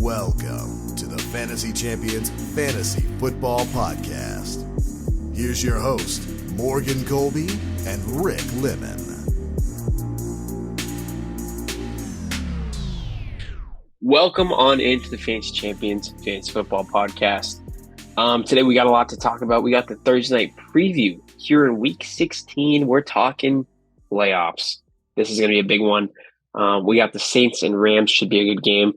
Welcome to the Fantasy Champions Fantasy Football Podcast. Here's your host, Morgan Colby and Rick Lemon. Welcome on into the Fantasy Champions Fantasy Football Podcast. Today we got a lot to talk about. We got the Thursday night preview here in Week 16. We're talking playoffs. This is going to be a big one. We got the Saints and Rams. Should be a good game.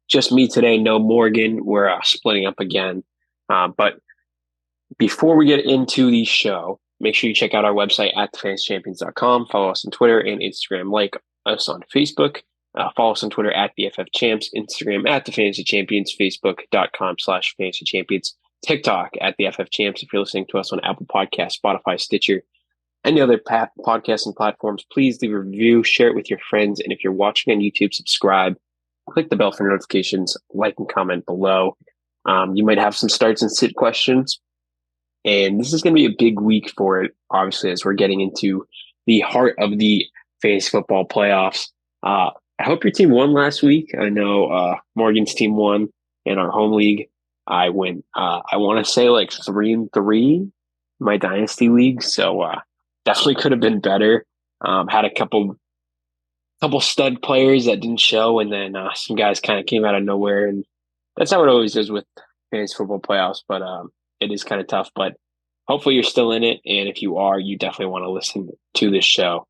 Just me today, no Morgan. We're splitting up again. But before we get into the show, make sure you check out our website at thefantasychampions.com. Follow us on Twitter and Instagram. Like us on Facebook. Follow us on Twitter at BFFChamps, Instagram at The Fantasy Champions, Facebook.com/Fantasy Champions, TikTok at the FFChamps. If you're listening to us on Apple Podcasts, Spotify, Stitcher, any other podcasting platforms, please leave a review, share it with your friends. And if you're watching on YouTube, subscribe, click the bell for notifications, like and comment below. You might have some starts and sit questions. And this is going to be a big week for it, obviously, as we're getting into the heart of the fantasy football playoffs. I hope your team won last week. I know Morgan's team won in our home league. I went, I want to say like 3-3 my dynasty league. So definitely could have been better. Had a couple stud players that didn't show, and then some guys kind of came out of nowhere. And that's how it always is with fantasy football playoffs. But it is kind of tough. But hopefully you're still in it. And if you are, you definitely want to listen to this show.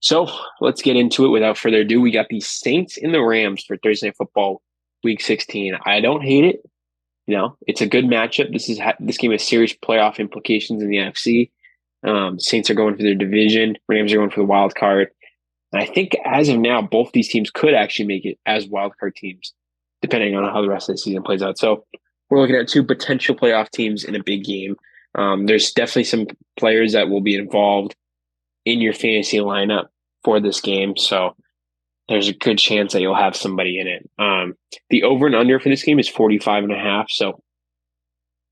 So let's get into it without further ado. We got the Saints and the Rams for Thursday Night Football Week 16. I don't hate it. You know, it's a good matchup. This game has serious playoff implications in the NFC. Saints are going for their division. Rams are going for the wild card. And I think as of now, both these teams could actually make it as wild card teams, depending on how the rest of the season plays out. So we're looking at two potential playoff teams in a big game. There's definitely some players that will be involved in your fantasy lineup for this game. So there's a good chance that you'll have somebody in it. The over and under for this game is 45.5. So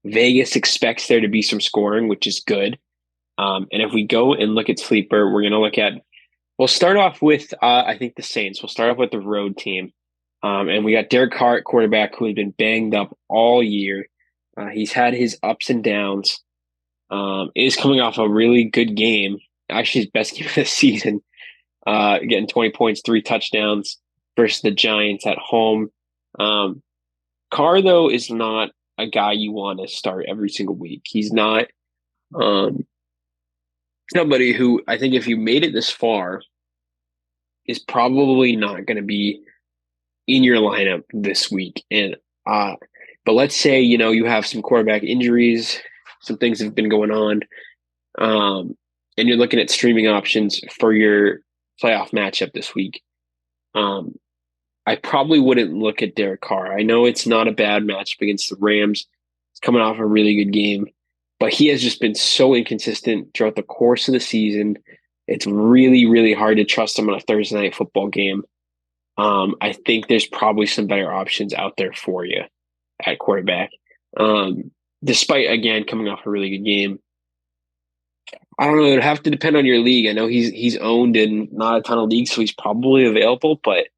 Vegas expects there to be some scoring, which is good. And if we go and look at sleeper, we're going to we'll start off with, I think the Saints. We'll start off with the road team. And we got Derek Carr at quarterback, who has been banged up all year. He's had his ups and downs. Is coming off a really good game. Actually, his best game of the season, getting 20 points, 3 touchdowns versus the Giants at home. Carr, though, is not a guy you want to start every single week. He's not somebody who I think if you made it this far is probably not going to be in your lineup this week. And but let's say, you have some quarterback injuries, some things have been going on. And you're looking at streaming options for your playoff matchup this week. I probably wouldn't look at Derek Carr. I know it's not a bad matchup against the Rams. It's coming off a really good game, but he has just been so inconsistent throughout the course of the season. It's really, really hard to trust him on a Thursday night football game. I think there's probably some better options out there for you at quarterback. Despite, again, coming off a really good game. I don't know. It would have to depend on your league. I know he's owned in not a ton of leagues, so he's probably available. But,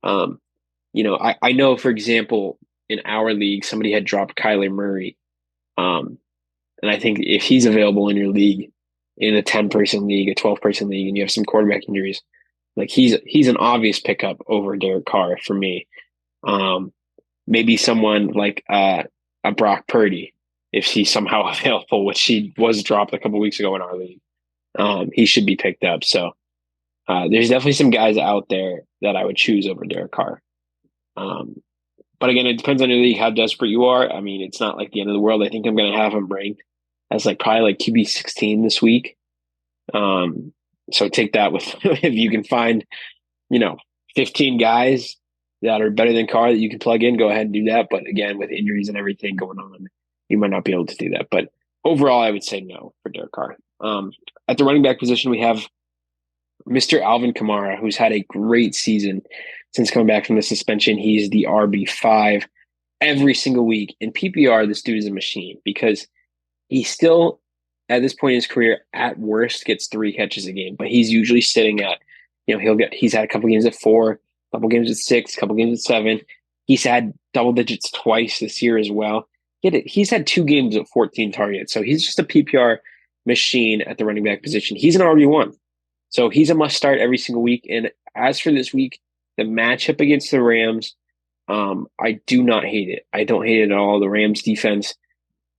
I know, for example, in our league, somebody had dropped Kyler Murray. And I think if he's available in your league, in a 10-person league, a 12-person league, and you have some quarterback injuries, like he's an obvious pickup over Derek Carr for me. Maybe someone like a Brock Purdy, if he's somehow available, which he was dropped a couple weeks ago in our league. He should be picked up. So there's definitely some guys out there that I would choose over Derek Carr. But again, it depends on your league, how desperate you are. I mean, it's not like the end of the world. I think I'm going to have him ranked as probably QB 16 this week. So take that with if you can find, 15 guys that are better than Carr that you can plug in, go ahead and do that. But again, with injuries and everything going on, you might not be able to do that. But overall, I would say no for Derek Carr. At the running back position, we have Mr. Alvin Kamara, who's had a great season since coming back from the suspension. He's the RB5 every single week. In PPR, this dude is a machine because he still, at this point in his career, at worst, gets 3 catches a game. But he's usually sitting at, he's had a couple games at 4, couple games at 6, couple games at 7. He's had double digits twice this year as well. He's had 2 games at 14 targets. So he's just a PPR machine at the running back position. He's an RB1. So he's a must start every single week. And as for this week, the matchup against the Rams, I do not hate it. I don't hate it at all. The Rams defense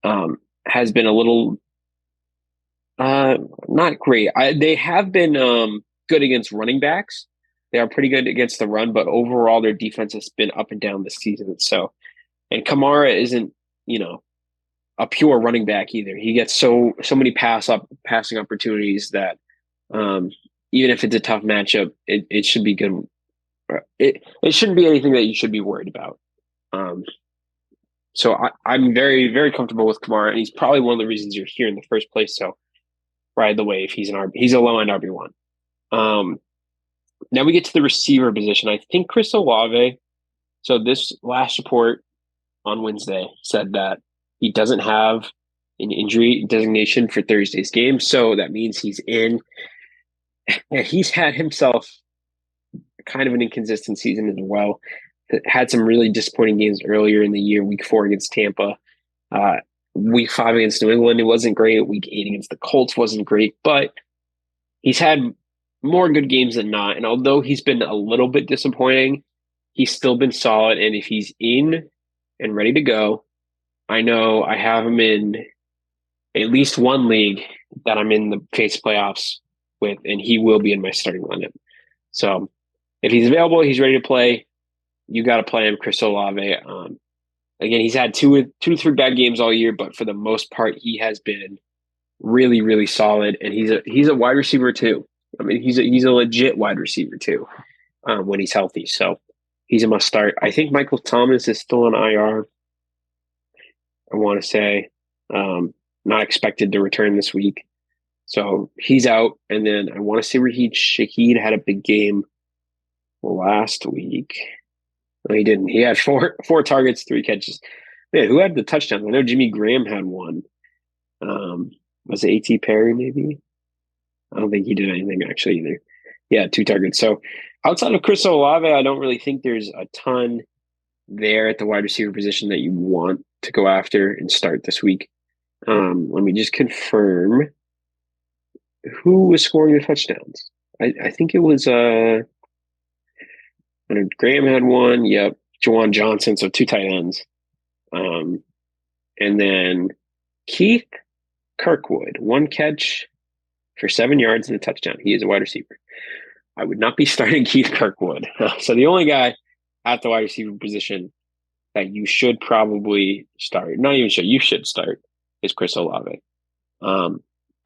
has been a little not great. They have been good against running backs. They are pretty good against the run, but overall their defense has been up and down this season. So, and Kamara isn't, a pure running back either. He gets so many passing opportunities that even if it's a tough matchup, it should be good. It shouldn't be anything that you should be worried about. So I'm very, very comfortable with Kamara, and he's probably one of the reasons you're here in the first place. So ride the wave. He's a low end RB1. Now we get to the receiver position. I think Chris Olave. So this last report on Wednesday said that he doesn't have an injury designation for Thursday's game. So that means he's in. And he's had himself kind of an inconsistent season as well. Had some really disappointing games earlier in the year. Week 4 against Tampa. Week 5 against New England, it wasn't great. Week 8 against the Colts wasn't great. But he's had more good games than not. And although he's been a little bit disappointing, he's still been solid. And if he's in and ready to go, I know I have him in at least one league that I'm in the face playoffs with, and he will be in my starting lineup. So if he's available, he's ready to play. You got to play him, Chris Olave. Again, he's had two to three bad games all year, but for the most part, he has been really, really solid. And he's a wide receiver too. I mean, he's a legit wide receiver too when he's healthy. So he's a must start. I think Michael Thomas is still on IR. I want to say not expected to return this week. So he's out. And then I want to say Shaheed had a big game last week. No, he didn't. He had four targets, 3 catches. Man, who had the touchdown? I know Jimmy Graham had one. Was it A.T. Perry maybe? I don't think he did anything actually either. Yeah, 2 targets. So outside of Chris Olave, I don't really think there's a ton there at the wide receiver position that you want to go after and start this week. Let me just confirm who was scoring the touchdowns. I think it was Graham had one. Yep. Juwan Johnson. So 2 tight ends. And then Keith Kirkwood, 1 catch for 7 yards and a touchdown. He is a wide receiver. I would not be starting Keith Kirkwood. So the only guy at the wide receiver position that you should probably start, not even sure you should start, is Chris Olave.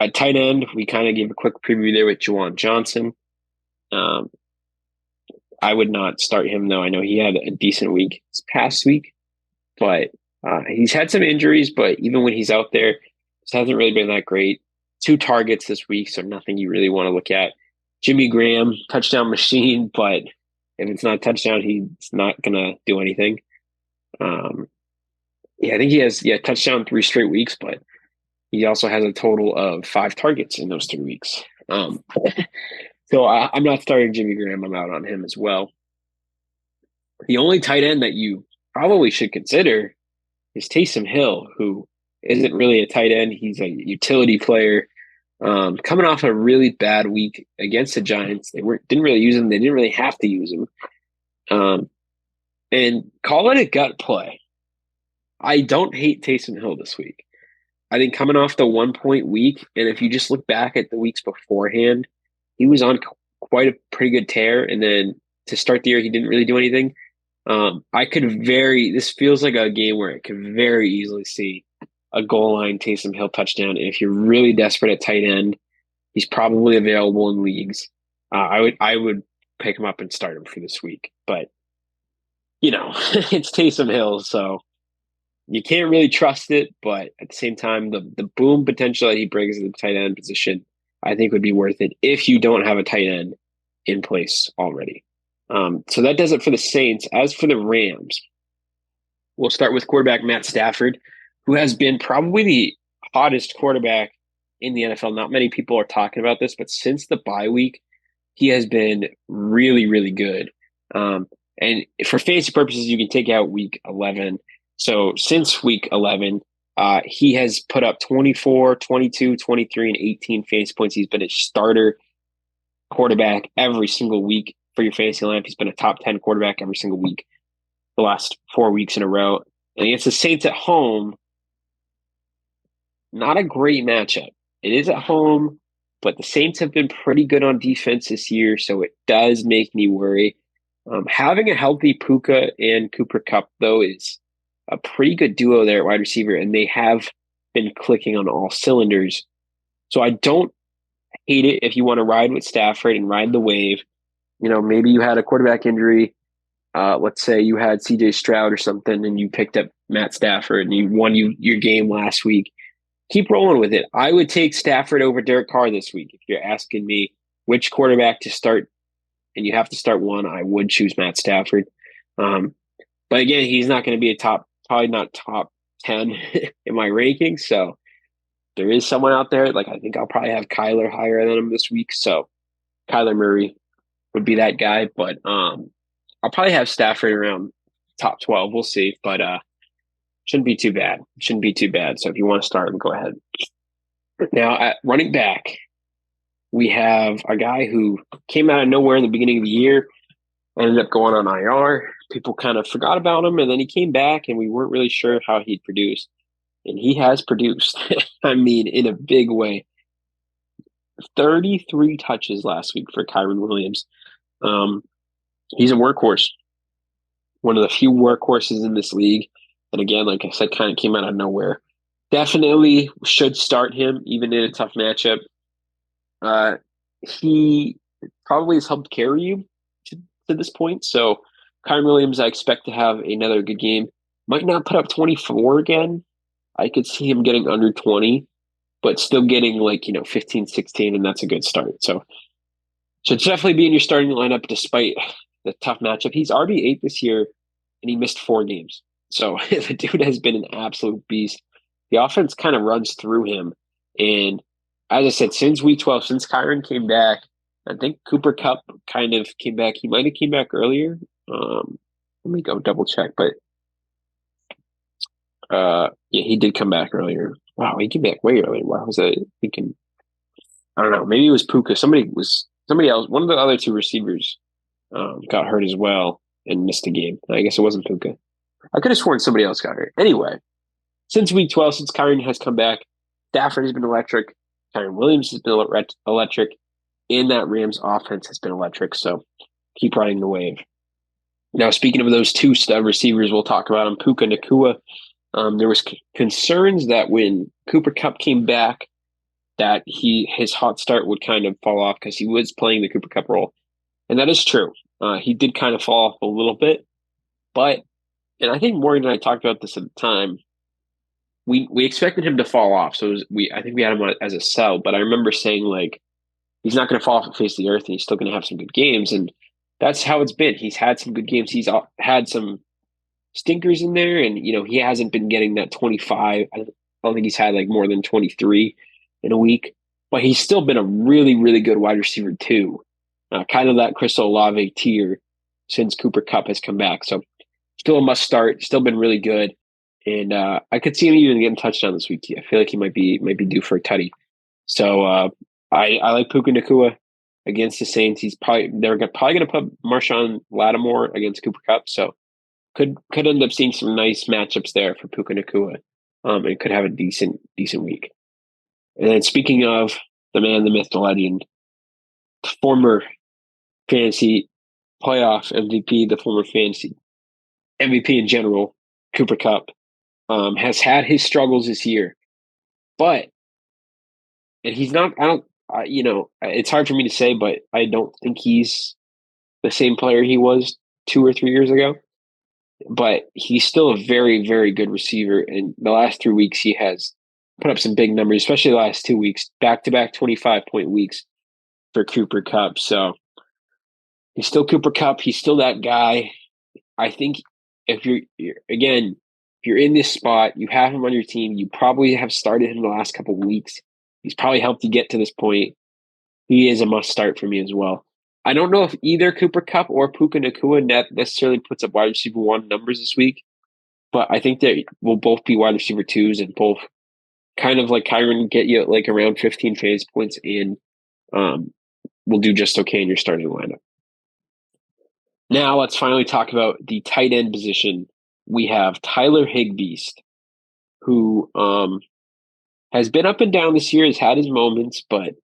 At tight end, we kind of gave a quick preview there with Juwan Johnson. I would not start him, though. I know he had a decent week this past week, but he's had some injuries, but even when he's out there, it hasn't really been that great. 2 targets this week, so nothing you really want to look at. Jimmy Graham, touchdown machine, but if it's not a touchdown, he's not going to do anything. I think he has touchdown 3 straight weeks, but he also has a total of 5 targets in those 3 weeks. So I'm not starting Jimmy Graham. I'm out on him as well. The only tight end that you probably should consider is Taysom Hill, who isn't really a tight end. He's a utility player. Coming off a really bad week against the Giants. They didn't really use him. They didn't really have to use him. And call it a gut play. I don't hate Taysom Hill this week. I think coming off the 1-point week, and if you just look back at the weeks beforehand, he was on quite a pretty good tear. And then to start the year, he didn't really do anything. This feels like a game where I could very easily see a goal line Taysom Hill touchdown. And if you're really desperate at tight end, he's probably available in leagues. I would pick him up and start him for this week. But, it's Taysom Hill, so you can't really trust it. But at the same time, the boom potential that he brings in the tight end position, I think would be worth it if you don't have a tight end in place already. So that does it for the Saints. As for the Rams, we'll start with quarterback Matt Stafford, who has been probably the hottest quarterback in the NFL. Not many people are talking about this, but since the bye week, he has been really, really good. And for fantasy purposes, you can take out week 11. So since week 11, he has put up 24, 22, 23, and 18 fantasy points. He's been a starter quarterback every single week for your fantasy lineup. He's been a top 10 quarterback every single week the last 4 weeks in a row. And against the Saints at home, not a great matchup. It is at home, but the Saints have been pretty good on defense this year, so it does make me worry. Having a healthy Puka and Cooper Kupp, though, is a pretty good duo there at wide receiver, and they have been clicking on all cylinders. So I don't hate it if you want to ride with Stafford and ride the wave. Maybe you had a quarterback injury. Let's say you had CJ Stroud or something, and you picked up Matt Stafford, and you won your game last week. Keep rolling with it. I would take Stafford over Derek Carr this week. If you're asking me which quarterback to start, and you have to start one, I would choose Matt Stafford. But again, he's not going to be probably not top 10 in my rankings. So there is someone out there. Like, I think I'll probably have Kyler higher than him this week. So Kyler Murray would be that guy. But I'll probably have Stafford around top 12. We'll see. But shouldn't be too bad. So if you want to start, go ahead. Now, at running back, we have a guy who came out of nowhere in the beginning of the year, ended up going on IR. People kind of forgot about him, and then he came back, and we weren't really sure how he'd produce. And he has produced, I mean, in a big way. 33 touches last week for Kyren Williams. He's a workhorse, one of the few workhorses in this league. And again, like I said, kind of came out of nowhere. Definitely should start him, even in a tough matchup. He probably has helped carry you to this point. So Kyren Williams, I expect to have another good game. Might not put up 24 again. I could see him getting under 20, but still getting 15, 16, and that's a good start. So should definitely be in your starting lineup despite the tough matchup. He's RB8 this year, and he missed 4 games. So the dude has been an absolute beast. The offense kind of runs through him. And as I said, since week 12, since Kyren came back, I think Cooper Kupp kind of came back. He might have came back earlier. Let me go double check. But yeah, he did come back earlier. Wow, he came back way earlier. Why was I thinking? I don't know. Maybe it was Puka. Somebody else. One of the other 2 receivers got hurt as well and missed a game. I guess it wasn't Puka. I could have sworn somebody else got hurt. Anyway, since week 12, since Kyren has come back, Stafford has been electric. Kyren Williams has been electric. And that Rams offense has been electric. So keep riding the wave. Now, speaking of those 2 stud receivers, we'll talk about them. Puka Nacua. There was concerns that when Cooper Kupp came back, that his hot start would kind of fall off because he was playing the Cooper Kupp role. And that is true. He did kind of fall off a little bit. But, and I think Morgan and I talked about this at the time, we expected him to fall off. So I think we had him as a sell. But I remember saying, he's not going to fall off the face of the earth, and he's still going to have some good games. And that's how it's been. He's had some good games. He's had some stinkers in there, and he hasn't been getting that 25. I don't think he's had more than 23 in a week, but he's still been a really, really good wide receiver too. Kind of that Chris Olave tier since Cooper Kupp has come back. So still a must start. Still been really good, and I could see him even getting touchdown this week too. I feel like he might be due for a tutty. So I like Puka Nacua against the Saints. They're probably going to put Marshawn Lattimore against Cooper Kupp. So could end up seeing some nice matchups there for Puka Nacua, and could have a decent week. And then speaking of the man, the myth, the legend, the former fantasy playoff MVP, the former fantasy MVP in general, Cooper Kupp, has had his struggles this year, and he's not. It's hard for me to say, but I don't think he's the same player he was 2 or 3 years ago. But he's still a very, very good receiver. And the last 3 weeks, he has put up some big numbers, especially the last 2 weeks, back-to-back 25-point weeks for Cooper Kupp. So he's still Cooper Kupp. He's still that guy. I think if you're in this spot, you have him on your team, you probably have started him the last couple of weeks. He's probably helped you get to this point. He is a must start for me as well. I don't know if either Cooper Kupp or Puka Nacua necessarily puts up wide receiver 1 numbers this week, but I think they will both be wide receiver 2s and both kind of like Kyron get you like around 15 fantasy points and will do just okay in your starting lineup. Now let's finally talk about the tight end position. We have Tyler Higbee, who has been up and down this year, has had his moments, but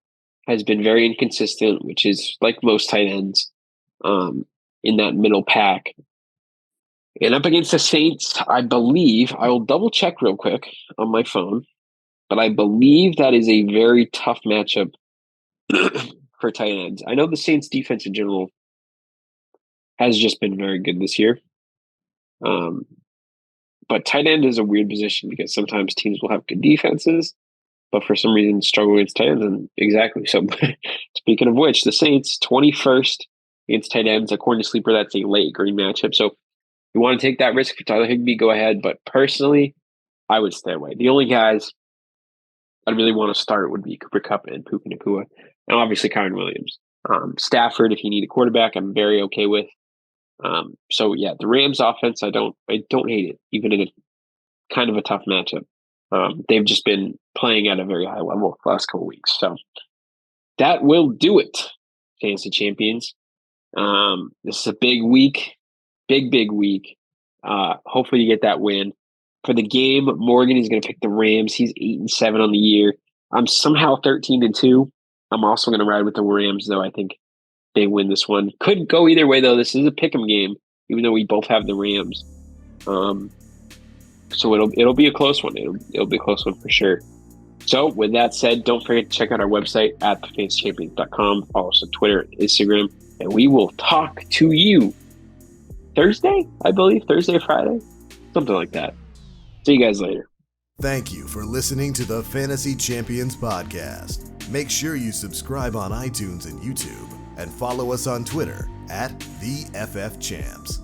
has been very inconsistent, which is like most tight ends in that middle pack. And up against the Saints, I believe, I will double check real quick on my phone, but I believe that is a very tough matchup for tight ends. I know the Saints defense in general has just been very good this year. But tight end is a weird position because sometimes teams will have good defenses, but for some reason struggle against tight ends. And exactly. So speaking of which, the Saints 21st against tight ends, according to Sleeper, that's a late green matchup. So if you want to take that risk for Tyler Higbee, go ahead. But personally, I would stay away. The only guys I'd really want to start would be Cooper Kupp and Puka Nacua, and obviously Kyron Williams. Stafford, if you need a quarterback, I'm very okay with. So yeah, the Rams offense, I don't hate it, even in a kind of a tough matchup. They've just been playing at a very high level the last couple weeks. So that will do it, Fantasy Champions. This is a big week, big week. Hopefully you get that win. For the game, Morgan is going to pick the Rams. He's 8-7 on the year. I'm somehow 13-2. I'm also going to ride with the Rams, though. I think they win this one. Could go either way, though. This is a pick'em game, even though we both have the Rams. So it'll be a close one. It'll be a close one for sure. So with that said, don't forget to check out our website at thefantasychampions.com. Follow us on Twitter and Instagram, and we will talk to you Thursday, I believe. Thursday or Friday, something like that. See you guys later. Thank you for listening to the Fantasy Champions podcast. Make sure you subscribe on iTunes and YouTube and follow us on Twitter at @TheFFChamps.